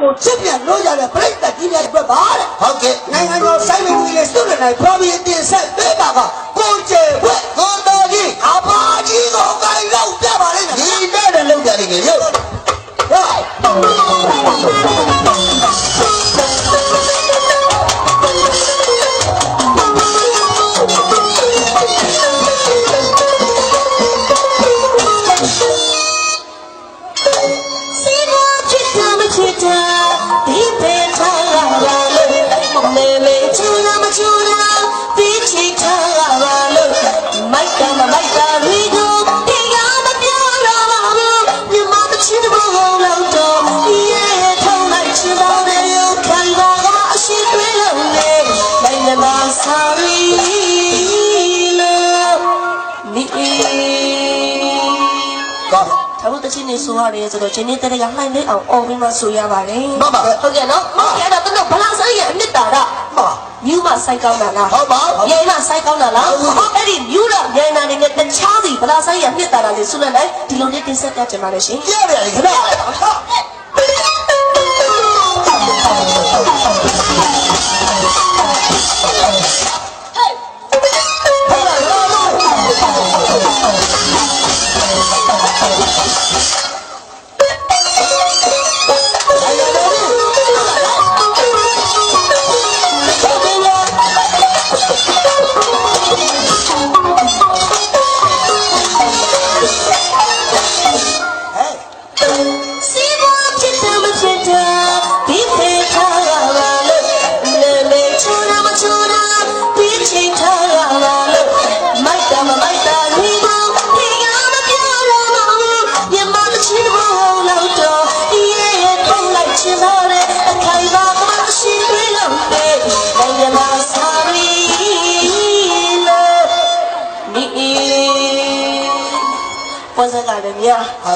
ကိုချစ်ပြန်လို့ရတဲ့ပြိတ္တကြီးများတွေပါတဲ့ဟုတ်ကဲ့နိုင်ငံတော်ဆိုင်မင်းကြီးလေးစုရနိုင်ပေါ်ပြီးတင်ဆက်ပေးပါကကိုကျေဘွဲ့ကိုတော်ကြီးအပါကြီးကိုကိုင်လောက်ပြပါလိမ့်မယ်ဒီတဲ့တဲ့လောက်ကြလိမ့်မယ်ရုပ်ချင်းနေဆိုရတယ်ဆိုတော့ချင်းနေတဲ့ရဟိုင်းလေးအောင်အော်ပြီးမှဆိုရပါတယ်ဟုတ်ကဲ့နော်အဲ့တော့တို့ဗလာဆိုင်ရဲ့အနှစ်တာကမြူးမဆိုင်ကောင်းတာလားဟုတ်ပါရိုင်းမဆိုင်ကောင်းတာလားအဲ့ဒီမြူးတော့ရိုင်းနာနေနဲ့တခြားစီဗလာဆိုင်ရဲ့အနှစ်တာလေးဆုလက်လိုက်ဒီလိုလေးတင်ဆက်ပြကြပါလေရှင်ရတယ်ခင်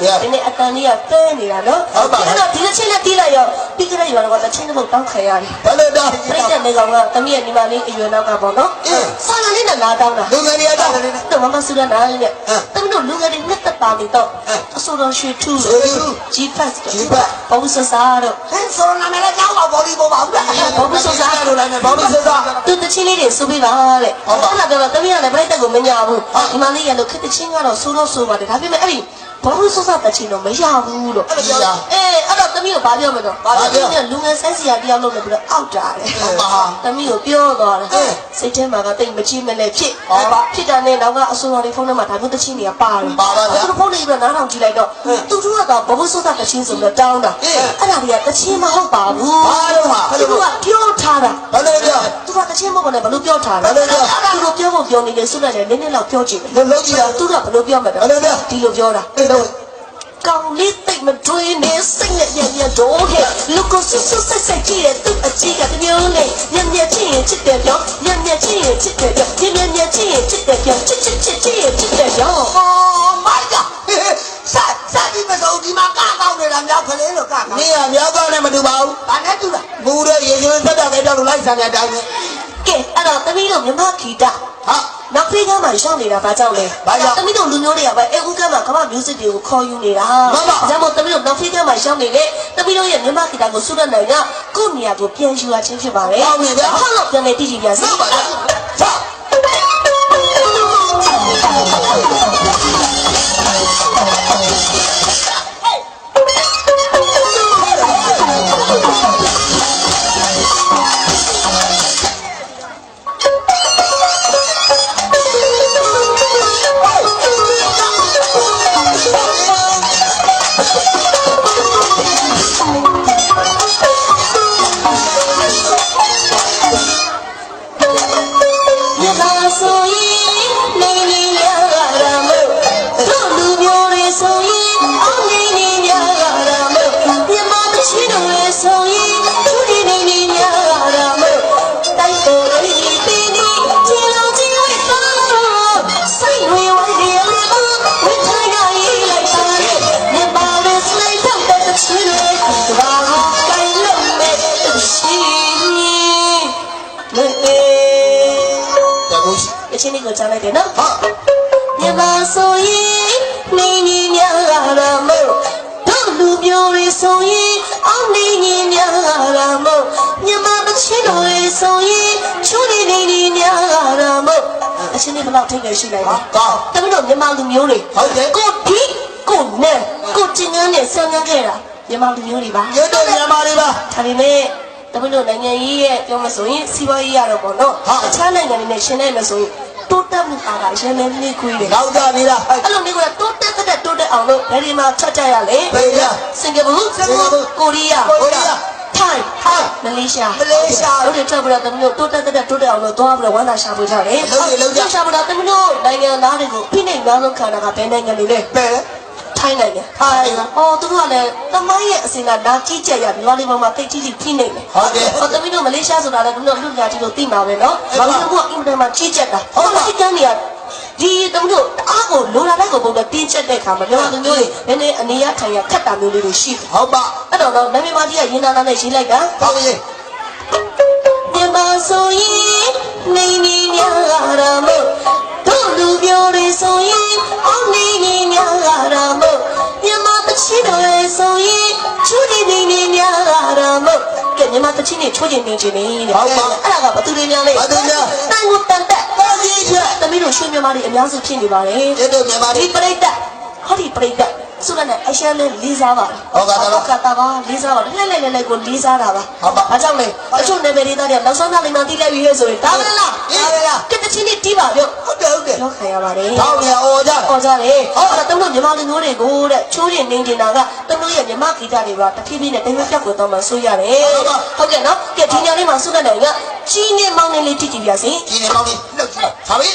ဗျာဒီနေ့အတန်လေးကပဲနေတာနော်ဟုတ်ပါဘူးအဲ့တော့ဒီတစ်ချင်းနဲ့တီးလိုက်ရောပြီးကြတဲ့ရွာတော့တစ်ချင်းတစ်ပုတ်တောင်းခံရတယ်ဘယ်လိုတောင်းပြည့်တဲ့နေကောင်ကတမီးရဲ့ညီမလေးအရွယ်နောက်ကပေါ့နော်ဆာလာလေးနဲ့ငါတောင်းတာလူငယ်တွေကတောင်းတယ်တော့မမဆူရနာလေးနဲ့တမီးတို့လူငယ်တွေနဲ့တက်တာနေတော့အစိုးရရွှေထူးG-Fastဘောဘူးဆဆာတော့ဟဲ့ဆိုနာမည်လည်းကြောက်ပါဘောဒီဘောပါဘူးလားဘောဘူးဆဆာလို့လည်းဘောဘူးဆဆာသူတစ်ချင်းလေးတွေစုပေးပါတဲ့ဟုတ်လားပြောတော့တမီးကလည်းပြိတ္တကိုမညာဘူးဒီမလေးရလို့ခက်တစ်ချင်းကတော့ဆိုတော့ဆိုပါတယ်ဒါပေမဲ့အဲ့ဒီဘာလို့စောစောတချင်တော့မရဘူးလို့အဲ့တော့သမီးကိုဘာပြောမလို့သမီးကလူငယ်ဆက်စီရတရားလုပ်နေပြီးတော့အောက်တာတယ်သမီးကိုပြောသွားတယ်စိတ်ထဲမှာကတိတ်မကြည့်မလဲဖြစ်တာနဲ့တော့ကအစိုးရတွေဖုန်းထဲမှာဒါမျိုးတချင်းတွေကပါတယ်သူဖုန်းတွေပြီးတော့နားထောင်ကြည့်လိုက်တော့သူတို့ကတော့ဘာလို့စောစောတချင်းဆိုတော့တောင်းတာအဲ့ဒါတွေကတချင်းမဟုတ်ပါဘူးဘာလို့ဟာသူကပြောထားတာဘာလို့ပြောသူကတချင်းမဟုတ်နဲ့ဘာလို့ပြောထားတာသူတို့ပြောဖို့ပြောနေတယ်ဆိုတော့လည်းနည်းနည်းလောက်ပြောကြည့်တယ်လုံးကြည့်တာသူကဘာလို့ပြောမှာလဲဒီလိုပြောတာကောင်းလေးတိတ်မတွေးနဲ့စိတ်နဲ့ညံ့တော့ဟဲ့လူကိုဆူဆူဆက်ဆက်ကြည့်တဲ့သူ့အကြည့်ကတမျိုးနဲ့ညံ့ချင်းရင်ချစ်တယ်ပြောညံ့ချင်းရင်ချစ်တယ်ပြောညံ့ချင်းရင်ချစ်တယ်ပြောချစ်ရင်ချစ်တယ်ပြောမိုက်တာဆက်ဒီမစိုးဒီမှာကောင်းနေတာများခလေးလို့ကောင်းနေရများကောင်းနဲ့မတူပါဘူးဘာနဲ့တူတာဘူတဲ့ရေရွှေသက်တာပဲကြောက်လို့လိုက်ဆံတဲ့အတိုင်းပဲကဲအဲ့တော့သမီးတို့မြမခီတာနောက်ဖေးကမှရောက်နေတာဘာကြောင့်လဲဘာကြောင့်သမီးတို့လူမျိုးတွေကပဲဦးကမှကမ္ဘာမျိုးစစ်တွေကိုခေါ်ယူနေတာဒါကြောင့်မို့သမီးတို့နောက်ဖေးကမှရောက်နေတဲ့သမီးတို့ရဲ့မြမခီတာကိုစုရနိုင်ကကိုယ့်နေရာကိုပြန်ယူရခြင်းဖြစ်ပါတယ်ဟုတ်ပြီဗျာဟုတ်လို့ပြန်လေတည်ကြည်ပြန်စီဟုတ်ပါလားချင်းလေးကိုကြားလိုက်တယ်နော်မြမဆိုရင်နေနေများလာတော့မို့တို့လူမျိုးတွေဆိုရင်အောင်နေနေမြ ဆိုရင်ချူနေနေနေများတာမို့အချင်းလေးဘလောက်ထိတ်နေရှိလိုက်လဲကောင်းတမီးတို့မြန်မာလူမျိုးတွေဟုတ်တယ်ကိုဒီကိုနဲ့ကိုကျင်ငန်းနဲ့ဆန်းငန်းခဲ့တာမြန်မာလူမျိုးတွေပါရွတ်တော့မြန်မာတွေပါဒါပေမဲ့တမီးတို့နိုင်ငံရေးရဲ့ပြောမဆိုရင်စီးပွားရေးရတော့ပေါ့နော်အခြားနိုင်ငံတွေနဲ့ရှင်းလိုက်လို့ဆိုရင်တိုးတက်မှုအားကရင်းနှီးခွေးတယ်နောက်ကြနေတာအဲ့လိုမျိုးကတိုးတက်အောင်လို့ဘယ်ဒီမှာချက်ကြရလဲစင်ကာပူကိုရီးယားထိုင်းမလေးရှားတို့တွေထွက်ပြီးတော့တမီးတို့တိုးတက်အောင်လို့သွားပြီးတော့ဝမ်းသာရှာဖွေထားတယ်ရှာဖွေတာတမီးတို့နိုင်ငံသားတွေကိုဖိနှိပ်များဆုံးခံတာကဘယ်နိုင်ငံတွေလဲထိုင်းနိုင်ငံသူတို့ကလည်းတမိုင်းရဲ့အစင်ကလာကြီးကြက်ရမြန်မာပြည်မှာတိတ်ကြီးဖိနေတယ်ဟုတ်တယ်တမီးတို့မလေးရှားဆိုတာလည်းသူတို့လူညာကြီးတို့သိမှာပဲနော်ဘာလို့ကအင်တာမှာကြီးကြက်တာဟုတ်လားအကန်တွေကဒီတမီးတို့အားကိုလိုလာတဲ့ကိုပုံတော့တင်းကျက်တဲ့ခါမှာမြန်မာလူမျိုးတွေနည်းနည်းအနေရထိုင်ရခတ်တာမျိုးလေးတွေရှိတယ်ဟုတ်ပါအဲ့တော့နာမည်မကြီးကရင်းနာနဲ့ရေးလိုက်တာဟုတ်ပြီမြန်မာဆိုရင်နေနေများတာမို့တို့လူမျိုးတွေဆိုရင်အောင်နေနေများတာမို့မြန်မာတချီတော်ရဲ့ဆိုရင်ချူနေနေများတာမို့ကဲမြန်မာတချီနေချိုးနေနေတယ်ဟုတ်ပါအဲ့ဒါကဘသူတွေများလဲဘသူများတန်ကိုတန်တက်ပါကြီးချက်တမီးတို့ရွှေမြန်မာတွေအများစုဖြစ်နေပါတယ်တို့မြန်မာတွေဒီပရိသတ်ဟောဒီပရိသတ်ဆိုတော့လည်းအရှမ်းလေးလေးစားပါဟုတ်ကဲ့တော့ကတာပါလေးစားပါလဲကိုလေးစားတာပါဟုတ်ပါအားကြောင့်လေတချို့နယ်ပယ်ဒေသတွေနောက်ဆုံးသားလိမ္မာတီးလိုက်ပြီးရဲဆိုရင်ဒါမလားကတချင်းတီးပါပြောဟုတ်တယ်ပြောခံရပါတယ်ဟောင်းရအော်ကြတယ်ဟုတ်တော့တုံးတို့မြန်မာလူမျိုးတွေကိုတဲ့ချိုးရင်နေနေတာကတုံးတို့ရဲ့မြန်မာဂီတတွေပါတဖြည်းဖြည်းနဲ့တိမ်မပြတ်ကိုတော့မှဆိုရတယ်ဟုတ်ကဲ့နော်ကဲဒီညလေးမှာဆုလက်တယ်ကကြီးနေမောင်းနေလေးတီးကြည့်ပြစီကြီးနေမောင်းနေလှုပ်ကြည့်ပါဟာပြီ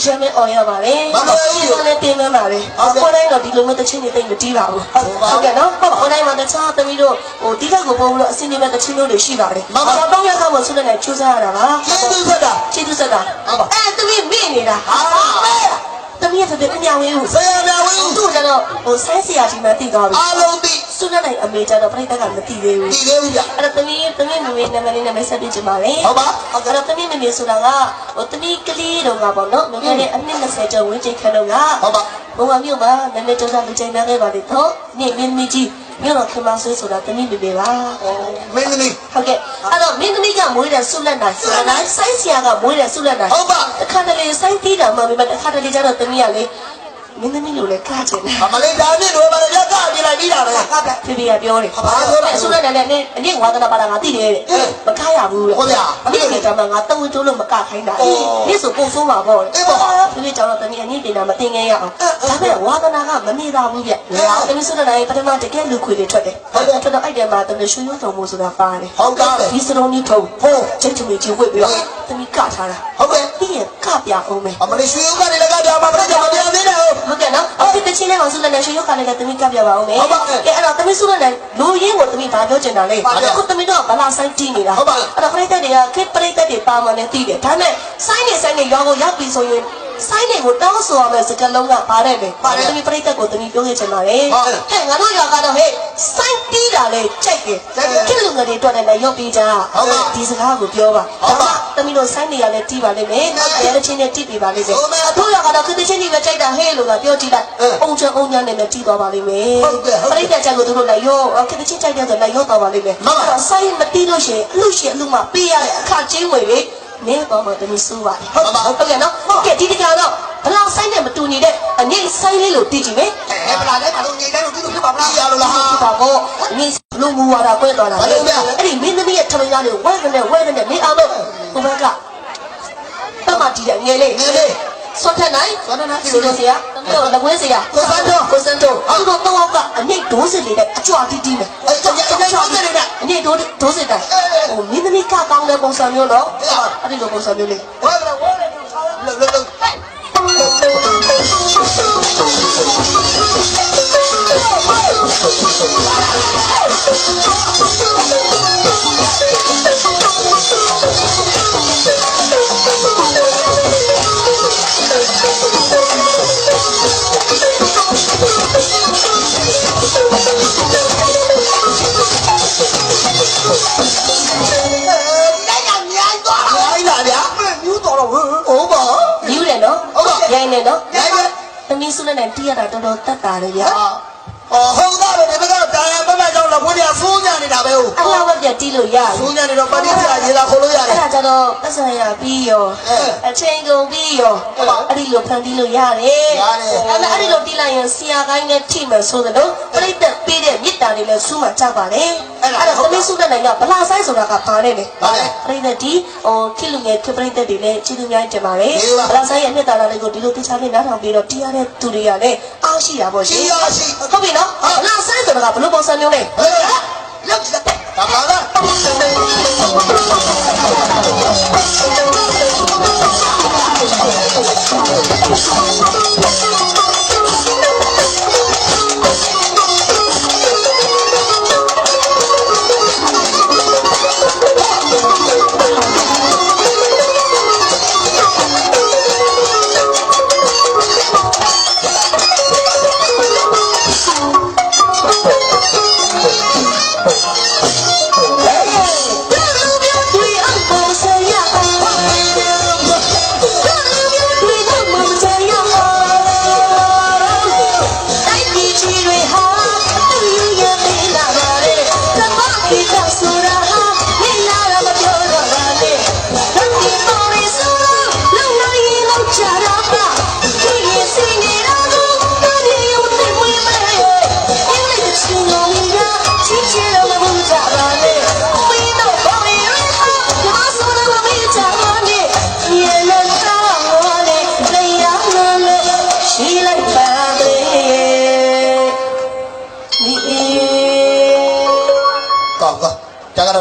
ရှမ်းမဲအော်ရပါလေ။ဘာလို့လဲတင်းနေပါလေ။ကိုယ်တိုင်းတော့ဒီလိုမျိုးတချင်းတွေတိတ်မတီးပါဘူး။ဟုတ်ကဲ့နော်။ကိုယ်တိုင်းမှာတခြားသမီးတို့ဒီကကိုပုံလို့အစင်းနေမဲ့တချင်းမျိုးတွေရှိပါတယ်။ဘာတော့ရကမှဆုနဲ့ချိုးစားရတာပါ။ကျေးဇူးဆက်တာသမီးမိနေတာ။သမီးရဲ့တပြည့်အမြဝေးကိုဆရာမြဝေးကိုသူ့ကျတော့ဆိုင်းဆရာကြီးမှတိသွားပြီအားလုံးသိဆုနဲ့နိုင်အမေကျတော့ပြိတ္တကမသိသေးဘူးသိသေးဘူးဗျအဲ့တော့သမီးမမေနာမည်နဲ့မိတ်ဆက်ပြချင်ပါလေဟုတ်ပါအဲ့တော့သမီးမမေဆိုတာကသမီးကလေးတော့ကပေါ့နော်မမေနဲ့အနှစ်20ကျော်ဝင်းကျင်ခန်းတော့ကဟုတ်ပါဘုံကမြို့မှာနည်းနည်းကြောက်လူချိန်များခဲ့ပါလေတော့နေ့မင်းမကြီးမြို့တော်ခင်မဆွေးဆိုတာသမီးမေမေပါမင်းသမီးဟုတ်ကဲ့အဲ့တော့မင်းသမီးကမွေးတဲ့ဆုလက်နိုင်ဆိုတော့ဆိုင်းဆရာကမွေးတဲ့ဆုလက်နိုင်ဟုတ်ပါတစ်ခါတလေဆိုင်းတီးတာမှမိမတစ်ခါတလေကျတော့သမီးကလေမင်းသမီးလိုလဲကချင်တယ်မလေးဒါနဲ့တော့ဘာလဲကပြလိုက်ပြီးတာပဲဟုတ်ကဲ့ဖေဖေကပြောတယ်ဘာလို့လဲဆုလက်နိုင်နဲ့အနည်းဝါသနာပါတာငါသိတယ်တဲ့မကရဘူးလေဟုတ်ဗျာအနည်းကတည်းကငါတုံးကျိုးလို့မကခိုင်းတာဒီဆိုပုံဆိုးမှာပေါ့အေးပေါ့ဖေဖေကြောင့်တော့သမီးအနည်းတင်တာမတင်ခဲ့ရအောင်ဒါပေမဲ့ဝါသနာကမနေသာဘူးဗျသမီးဆုလက်နိုင်ပထမတကယ်လူခွေတွေထွက်တယ်ဟုတ်တယ်ထွက်တော့အဲ့တယ်မှာသမီးရွှေရုံးထုံမှုဆိုတာပါတယ်ဟုတ်ကဲ့ဒီစလုံးကြီးထုံဟုတ်ကျင်းချမီကြီးဝစ်ပြီးတော့သမီးကထားတာဟုတ်ကဲ့ပြီးရင်ကပြအောင်မယ်အမလေးရွှေရုံးကနေလည်းကပြမှာပြကြမပြသေးနဲ့ဟုတ်ကဲ့နော်အခုတချင်းလေးအောင်ဆုလက်နိုင်ရွှေရုံးကနေလည်းသမီးကပြပါအောင်မယ်ဟုတ်ပါကဲအဲ့တော့သမီးဆုလက်နိုင်လူရင်းကိုသမီးဘာပြောချင်တာလဲအခုသမီးတော့ဗလာဆိုင်တီးနေတာဟုတ်ပါအဲ့တော့ပရိသတ်တွေကခေပရိသတ်တွေပါမှလည်းတီးတယ်ဒါပေမဲ့ဆိုင်နေရောကိုရောက်ပြီဆိုရင် စိုင်းတွေကိုတောင်းဆိုရမယ်စကားလုံးကပါတယ်လေသမီးပြိတ္တကိုသမီးပြောခဲ့ချင်ပါတယ်ဟဲ့ငါတို့ရွာကတော့ဟဲ့စိုင်းတီးတာလေကြိုက်တယ်ကိလူငယ်တွေတွေ့တယ်လည်းရုပ်ပြီးကြဒီစကားကိုပြောပါဒါမှသမီးတို့စိုင်းနေရလဲတီးပါလိမ့်မယ်ရဲတဲ့ချင်းနဲ့တီးပြပါလိမ့်မယ်တို့ရွာကတော့ခစ်ချင်းကြီးပဲကြိုက်တာဟဲ့လို့ကပြောကြည့်လိုက်အုံချအုံညာနဲ့လည်းတီးသွားပါလိမ့်မယ်ပြိတ္တချက်ကိုတို့လည်းရောခစ်ချင်းကြိုက်တယ်ဆိုလည်းရောသွားပါလိမ့်မယ်အဲ့တော့စိုင်းမတီးလို့ရှိရင်အလူမှပေးရတဲ့အခါချင်းဝင်လေနေပေါ်မှာတမီးစိုးပါဟုတ်ကဲ့နော်ကဲဒီတကတော့ဘလောက်ဆိုင်နဲ့မတူညီတဲ့အငိမ့်ဆိုင်လေးလို့တည်ကြည့်မယ်ဘလားလဲဘာလို့ငိမ့်တိုင်းလို့ဒီလိုဖြစ်ပါမလားရလို့လားဖြစ်ပါပေါ့ငိမ့်လူမူဝါဒကွဲသွားတာလေအဲ့ဒီမင်းသမီးရဲ့ထမင်းသားလေးဝဲကနေနေအောင်လို့ဘုဘကတမတီးတဲ့ငယ်လေးစွတ်ထက်နိုင်စီလိုဆရာတော့လကွင်းဆရာကိုစန်းတို့သူတို့တော့ကအငိမ့်ဒိုးစစ်လေးနဲ့အကြွတီးတီးမယ်အကြွတီးလေးနဲ့အငိမ့်ဒိုးစစ်တိုင်းဟိုမင်းသမီးကကောင်းတဲ့ပုံစံမျိုးတော့အဲ့ဒီလိုပုံစံမျိုးလေးဝဲရိုင်းနေနော်သမီးစုနဲ့တီးရတာတော်တော်တတ်တာလေဗျာဟုတ်သားပဲဒီဘက်ကတော့တာယာမမကြောင့်လည်းဘုရားစိုးညနေတာပဲဟုတ်အဲ့လောက်ပဲပြတီးလို့ရတယ်စိုးညနေတော့ပဋိစ္စရေလာခေါ်လို့ရတယ်အဲ့ဒါကြတော့ပတ်စံရပြီးရောအချိန်ကုန်ပြီးရောအဲ့ဒီလိုဖန်တီးလို့ရတယ်အဲ့ဒီလိုတီးလိုက်ရင်ဆရာကိုင်းနဲ့ထိမယ်ဆိုတော့ပြိတ္တပေးတဲ့မြစ်တာတွေလည်းစူးမှကြပါလေအဲ့ဒါသမီးစုနဲ့ကဗလာဆိုင်ဆိုတာကပါနေတယ်ပြိတ္တဒီခိလူငယ်ပြိတ္တတွေလည်းကျေးဇူးများတင်ပါတယ်ဗလာဆိုင်ရဲ့မြစ်တာလေးကိုဒီလိုတိချာလေးနားထောင်ပြီးတော့တီးရတဲ့သူတွေကလည်းအားရှိတာပေါ့ရှင်ဟုတ်ပြီနော်ဗလာဆိုင်ဆိုတာကဘယ်လိုပုံစံမျိုးလဲလောက်ကြတာပါလား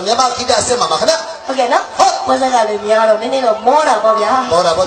မြန်မာဂီတအစစ်မှာပါခင်ဗျဟုတ်ကဲ့နော်ဝါစကလည်းများတော့နည်းနည်းတော့မောတာပေါ့ဗျာမောတာပေါ့